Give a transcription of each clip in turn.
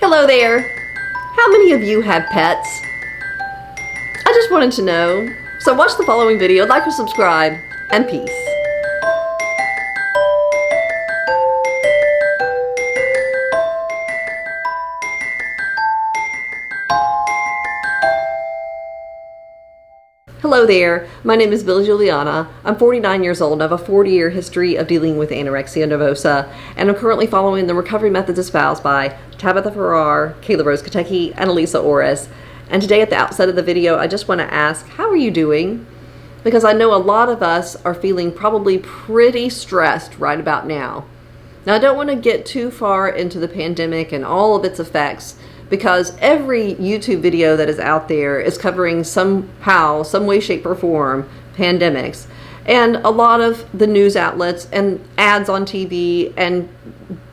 Hello there! How many of you have pets? I just wanted to know. So watch the following video, like or subscribe, and peace. Hello there, my name is Bill Juliana. I'm 49 years old and I have a 40-year history of dealing with anorexia nervosa, and I'm currently following the recovery methods espoused by Tabitha Farrar, Kayla Rose Katecki, and Elisa Orris. And today at the outset of the video, I just want to ask, how are you doing? Because I know a lot of us are feeling probably pretty stressed right about now. Now, I don't want to get too far into the pandemic and all of its effects, because every YouTube video that is out there is covering somehow, some way, shape, or form, pandemics. And a lot of the news outlets and ads on TV and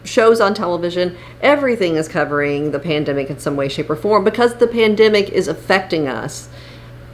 shows on television, everything is covering the pandemic in some way, shape, or form, because the pandemic is affecting us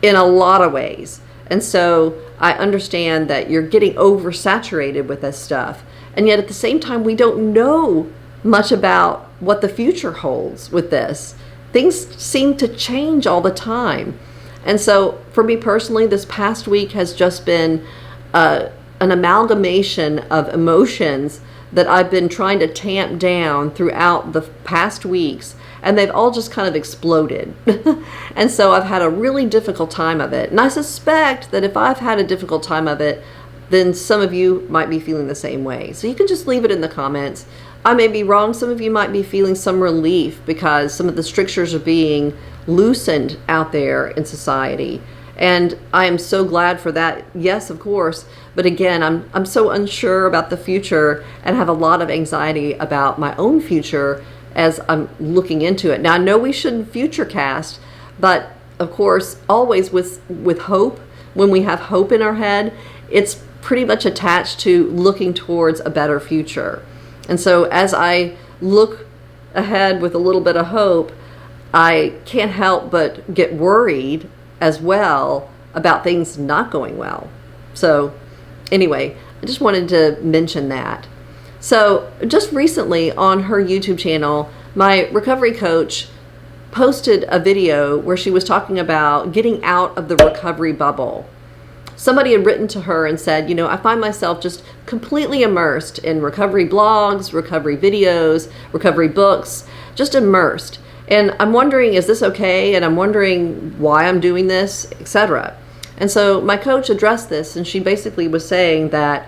in a lot of ways. And so I understand that you're getting oversaturated with this stuff. And yet at the same time, we don't know much about what the future holds with this. Things seem to change all the time. And so for me personally, this past week has just been an amalgamation of emotions that I've been trying to tamp down throughout the past weeks, and they've all just kind of exploded. And so I've had a really difficult time of it. And I suspect that if I've had a difficult time of it, then some of you might be feeling the same way. So you can just leave it in the comments. I may be wrong. Some of you might be feeling some relief because some of the strictures are being loosened out there in society. And I am so glad for that. Yes, of course. But again, I'm so unsure about the future and have a lot of anxiety about my own future as I'm looking into it. Now, I know we shouldn't future cast, but of course, always with hope, when we have hope in our head, it's pretty much attached to looking towards a better future. And so as I look ahead with a little bit of hope, I can't help but get worried as well about things not going well. So anyway, I just wanted to mention that. So just recently on her YouTube channel, my recovery coach posted a video where she was talking about getting out of the recovery bubble. Somebody had written to her and said, you know, I find myself just completely immersed in recovery blogs, recovery videos, recovery books, just immersed. And I'm wondering, is this okay? And I'm wondering why I'm doing this, etc. And so my coach addressed this, and she basically was saying that,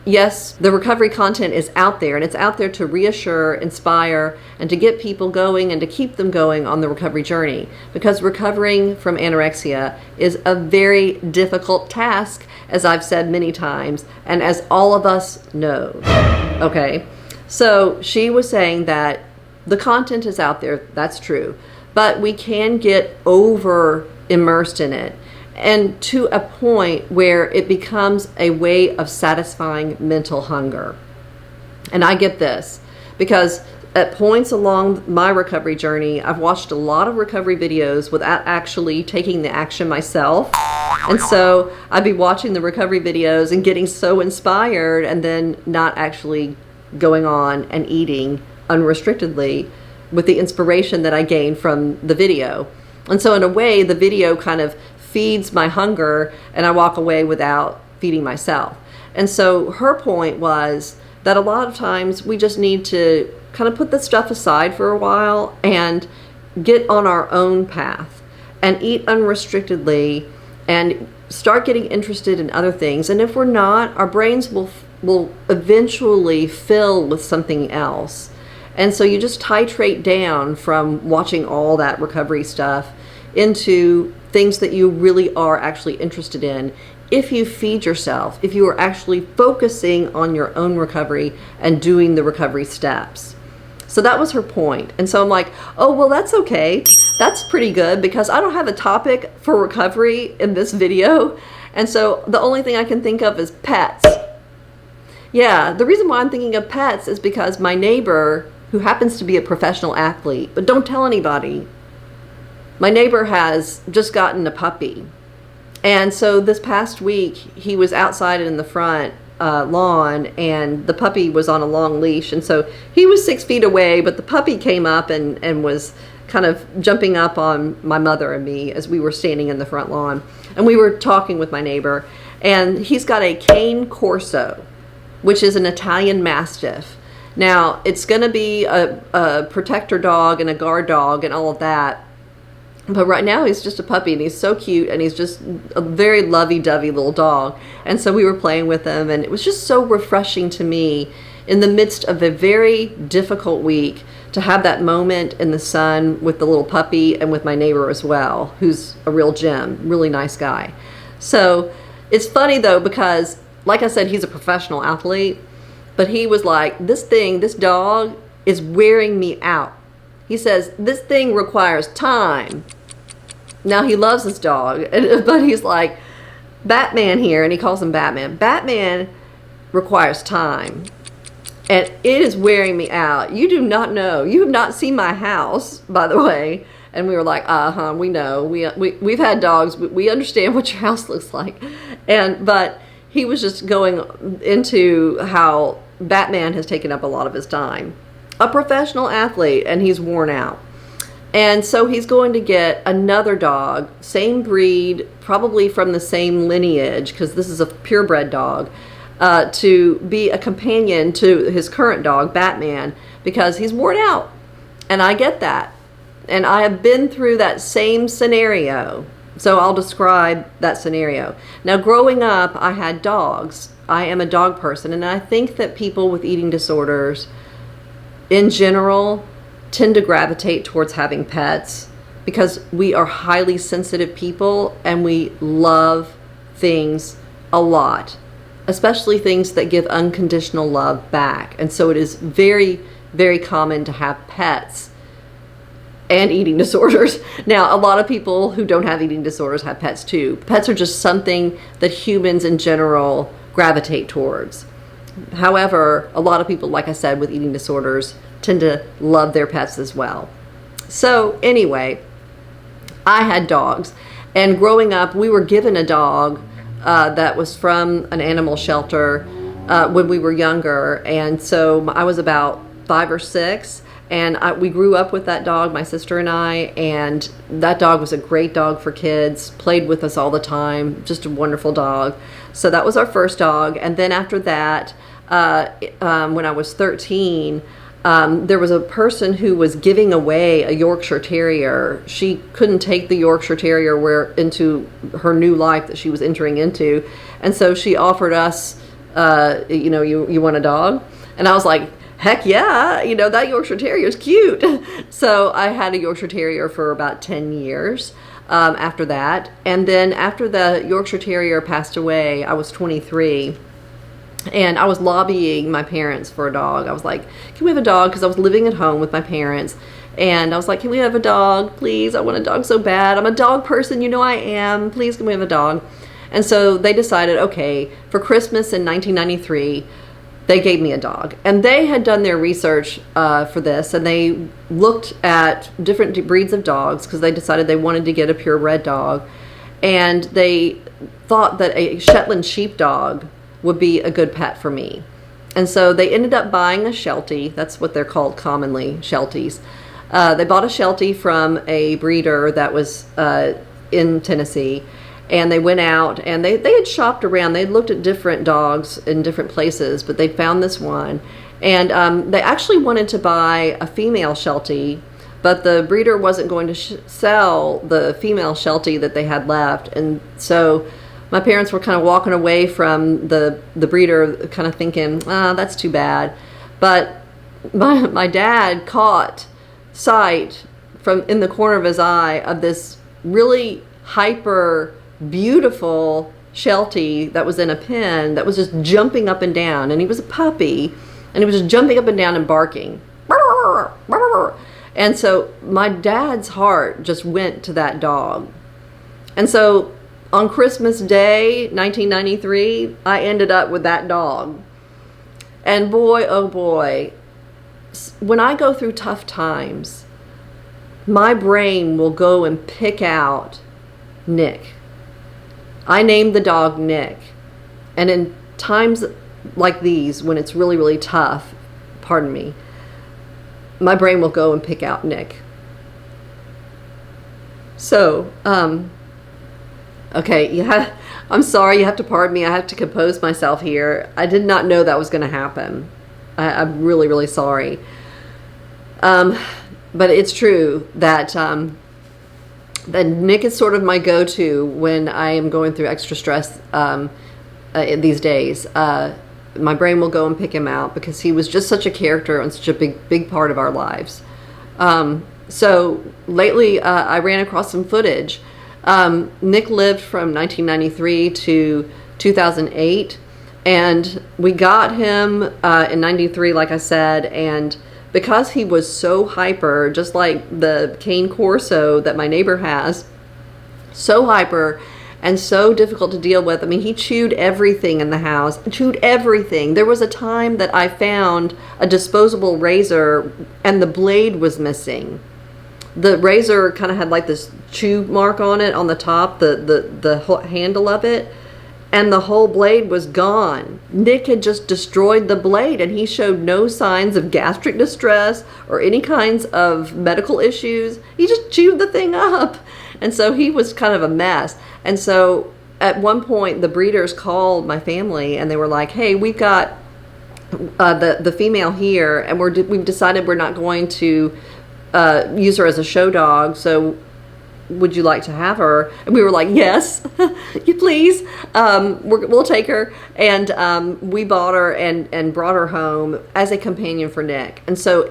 yes, the recovery content is out there, and it's out there to reassure, inspire, and to get people going and to keep them going on the recovery journey. Because recovering from anorexia is a very difficult task, as I've said many times, and as all of us know. Okay, so she was saying that the content is out there, that's true, but we can get over immersed in it, and to a point where it becomes a way of satisfying mental hunger. And I get this because at points along my recovery journey, I've watched a lot of recovery videos without actually taking the action myself. And so I'd be watching the recovery videos and getting so inspired and then not actually going on and eating unrestrictedly with the inspiration that I gained from the video. And so in a way, the video kind of feeds my hunger and I walk away without feeding myself. And so her point was that a lot of times we just need to kind of put the stuff aside for a while and get on our own path and eat unrestrictedly and start getting interested in other things. And if we're not, our brains will eventually fill with something else. And so you just titrate down from watching all that recovery stuff into things that you really are actually interested in if you feed yourself, if you are actually focusing on your own recovery and doing the recovery steps. So that was her point. And so I'm like, oh, well, that's okay. That's pretty good because I don't have a topic for recovery in this video. And so the only thing I can think of is pets. Yeah, the reason why I'm thinking of pets is because my neighbor, who happens to be a professional athlete, but don't tell anybody, my neighbor has just gotten a puppy. And so this past week, he was outside in the front lawn, and the puppy was on a long leash, and so he was 6 feet away, but the puppy came up and was kind of jumping up on my mother and me as we were standing in the front lawn, and we were talking with my neighbor, and he's got a cane corso, which is an Italian Mastiff. Now, it's going to be a protector dog and a guard dog and all of that, but right now he's just a puppy, and he's so cute, and he's just a very lovey-dovey little dog. And so we were playing with him, and it was just so refreshing to me in the midst of a very difficult week to have that moment in the sun with the little puppy and with my neighbor as well, who's a real gem, really nice guy. So it's funny though, because like I said, he's a professional athlete, but he was like, this dog is wearing me out. He says, this thing requires time. Now, he loves his dog, but he's like, Batman here, and he calls him Batman. Batman requires time, and it is wearing me out. You do not know. You have not seen my house, by the way. And we were like, we know. We've had dogs. We understand what your house looks like. But he was just going into how Batman has taken up a lot of his time. A professional athlete, and he's worn out. And so he's going to get another dog, same breed, probably from the same lineage, because this is a purebred dog, to be a companion to his current dog, Batman, because he's worn out. And I get that. And I have been through that same scenario. So I'll describe that scenario. Now, growing up, I had dogs. I am a dog person, and I think that people with eating disorders, in general, tend to gravitate towards having pets because we are highly sensitive people and we love things a lot, especially things that give unconditional love back. And so it is very, very common to have pets and eating disorders. Now, a lot of people who don't have eating disorders have pets too. Pets are just something that humans in general gravitate towards. However, a lot of people, like I said, with eating disorders tend to love their pets as well. So anyway, I had dogs, and growing up, we were given a dog that was from an animal shelter when we were younger, and so I was about 5 or 6, and we grew up with that dog, my sister and I, and that dog was a great dog for kids, played with us all the time, just a wonderful dog. So that was our first dog, and then after that, when I was 13, there was a person who was giving away a Yorkshire Terrier. She couldn't take the Yorkshire Terrier into her new life that she was entering into, and so she offered us, you want a dog? And I was like, heck yeah, that Yorkshire Terrier is cute. So I had a Yorkshire Terrier for about 10 years after that, and then after the Yorkshire Terrier passed away, I was 23. And I was lobbying my parents for a dog. I was like, can we have a dog? Because I was living at home with my parents. And I was like, can we have a dog? Please, I want a dog so bad. I'm a dog person, I am. Please, can we have a dog? And so they decided, okay, for Christmas in 1993, they gave me a dog. And they had done their research for this. And they looked at different breeds of dogs because they decided they wanted to get a purebred dog. And they thought that a Shetland sheepdog would be a good pet for me. And so they ended up buying a Sheltie. That's what they're called commonly, Shelties. They bought a Sheltie from a breeder that was in Tennessee, and they went out and they had shopped around. They looked at different dogs in different places, but they found this one. And they actually wanted to buy a female Sheltie, but the breeder wasn't going to sell the female Sheltie that they had left. And so my parents were kind of walking away from the breeder, kind of thinking, that's too bad. But my dad caught sight from in the corner of his eye of this really hyper beautiful Sheltie that was in a pen that was just jumping up and down. And he was a puppy, and he was just jumping up and down and barking. And so my dad's heart just went to that dog. And so on Christmas Day, 1993, I ended up with that dog. And boy, oh boy, when I go through tough times, my brain will go and pick out Nick. I named the dog Nick. And in times like these, when it's really, really tough, pardon me, my brain will go and pick out Nick. So, okay, yeah, I'm sorry, you have to pardon me. I have to compose myself here. I did not know that was going to happen. I'm really, really sorry. But it's true that that Nick is sort of my go-to when I am going through extra stress these days. My brain will go and pick him out because he was just such a character and such a big part of our lives. So lately I ran across some footage. Nick lived from 1993 to 2008, and we got him in 93, like I said, and because he was so hyper, just like the cane corso that my neighbor has, so hyper and so difficult to deal with. I mean, he chewed everything in the house, chewed everything. There was a time that I found a disposable razor and the blade was missing. The razor kind of had like this chew mark on it on the top, the handle of it, and the whole blade was gone. Nick had just destroyed the blade, and he showed no signs of gastric distress or any kinds of medical issues. He just chewed the thing up. And so he was kind of a mess. And so at one point, the breeders called my family, and they were like, hey, we've got the female here, and we've decided we're not going to use her as a show dog, so would you like to have her? And we were like, yes, you please. We'll take her. And we bought her and brought her home as a companion for Nick. And so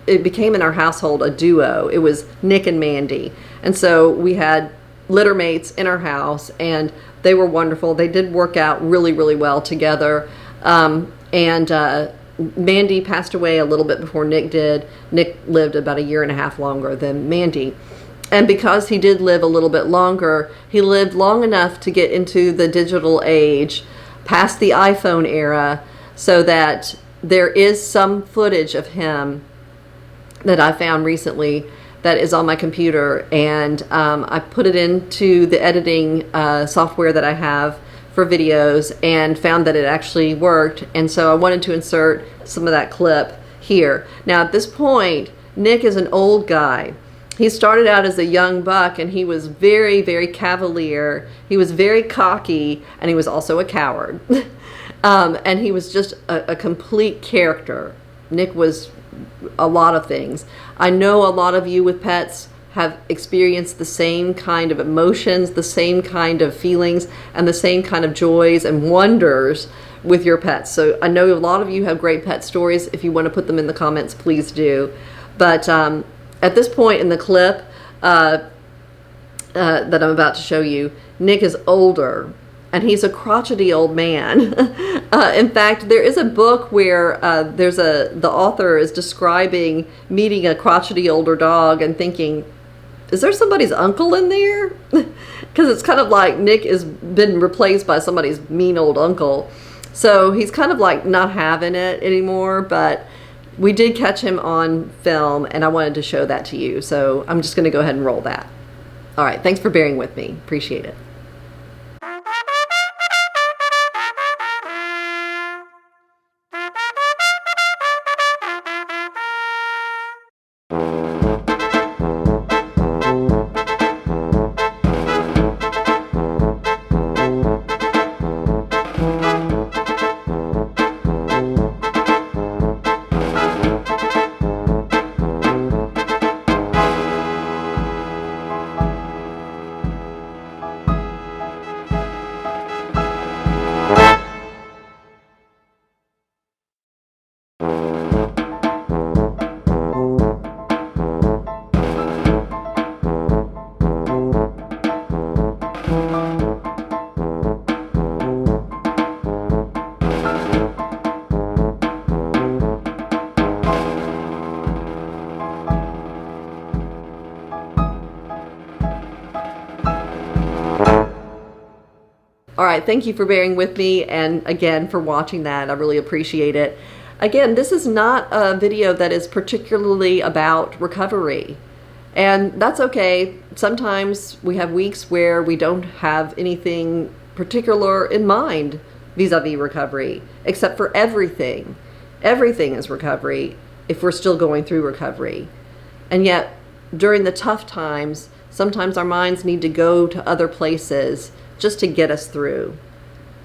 it became in our household a duo. It was Nick and Mandy. And so we had litter mates in our house, and they were wonderful. They did work out really, really well together. Mandy passed away a little bit before Nick did. Nick lived about 1.5 years longer than Mandy. And because he did live a little bit longer, he lived long enough to get into the digital age, past the iPhone era, so that there is some footage of him that I found recently that is on my computer. And I put it into the editing software that I have for videos and found that it actually worked. And so I wanted to insert some of that clip here. Now at this point, Nick is an old guy. He started out as a young buck, and he was very, very cavalier. He was very cocky, and he was also a coward. And he was just a complete character. Nick was a lot of things. I know a lot of you with pets have experienced the same kind of emotions, the same kind of feelings, and the same kind of joys and wonders with your pets. So I know a lot of you have great pet stories. If you want to put them in the comments, please do. But at this point in the clip that I'm about to show you, Nick is older, and he's a crotchety old man. In fact, there is a book where the author is describing meeting a crotchety older dog and thinking, is there somebody's uncle in there? Because it's kind of like Nick has been replaced by somebody's mean old uncle. So he's kind of like not having it anymore, but we did catch him on film, and I wanted to show that to you. So I'm just going to go ahead and roll that. All right, thanks for bearing with me. Appreciate it. All right, thank you for bearing with me, and again for watching that. I really appreciate it. Again, this is not a video that is particularly about recovery, and that's okay. Sometimes we have weeks where we don't have anything particular in mind vis-a-vis recovery, except for everything. Everything is recovery if we're still going through recovery. And yet, during the tough times, sometimes our minds need to go to other places just to get us through.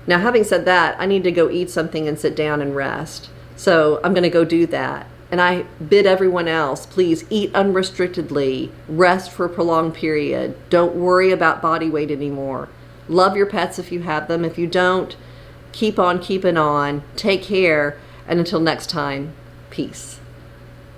Now, having said that, I need to go eat something and sit down and rest. So I'm going to go do that. And I bid everyone else, please eat unrestrictedly, rest for a prolonged period. Don't worry about body weight anymore. Love your pets if you have them. If you don't, keep on keeping on. Take care. And until next time, peace.